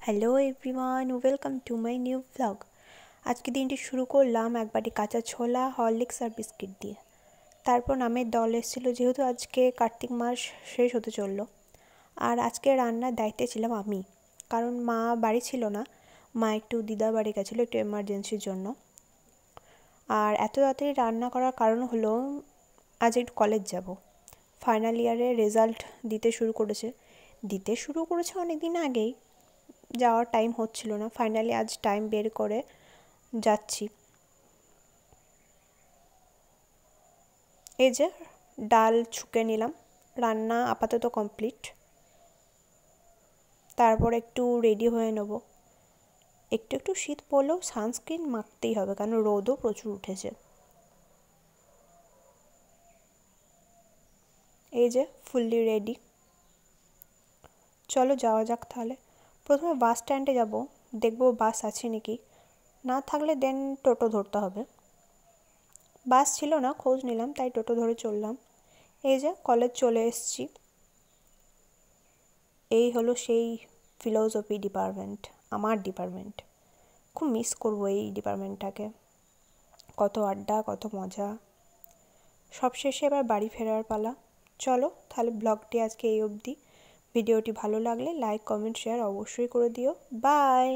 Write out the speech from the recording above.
Hello everyone, welcome to my new blog. আজকে দিনটি শুরু করলাম এক বাটি কাঁচা ছোলা, হরলিক্স আর বিস্কিট দিয়ে। তারপর নামের দল এসেছিলো, যেহেতু আজকে কার্তিক মাস শেষ হতে চললো। আর আজকে রান্নার দায়িত্বে ছিলাম আমি, কারণ মা বাড়ি ছিল না। মা একটু দিদা বাড়ি গেছিলো একটু এমার্জেন্সির জন্য। আর এত তাড়াতাড়ি রান্না করার কারণ হলো আজ একটু কলেজ যাব। ফাইনাল ইয়ারের রেজাল্ট দিতে শুরু করেছে অনেক দিন আগেই, যাওয়ার টাইম হচ্ছিল না। ফাইনালি আজ টাইম বের করে যাচ্ছি। এই যে ডাল ছুঁকে নিলাম, রান্না আপাতত কমপ্লিট। তারপর একটু রেডি হয়ে নেব। একটু একটু শীত পড়লেও সানস্ক্রিন মাখতেই হবে, কারণ রোদও প্রচুর উঠেছে। এই যে ফুললি রেডি, চলো যাওয়া যাক তাহলে। প্রথমে বাস স্ট্যান্ডে যাব, দেখবো বাস আছে নাকি। না থাকলে দেন টোটো ধরতে হবে। বাস ছিল না, খোঁজ নিলাম, তাই টোটো ধরে চললাম। এই যে কলেজ চলে এসেছি। এই হলো সেই ফিলোসফি ডিপার্টমেন্ট, আমার ডিপার্টমেন্ট। খুব মিস করবো এই ডিপার্টমেন্টটাকে। কত আড্ডা, কত মজা। সব শেষে এবার বাড়ি ফেরার পালা। চলো তাহলে ব্লগটি আজকে এই অবধি। ভিডিওটি ভালো লাগলে লাইক, কমেন্ট, শেয়ার অবশ্যই করে দিও। বাই।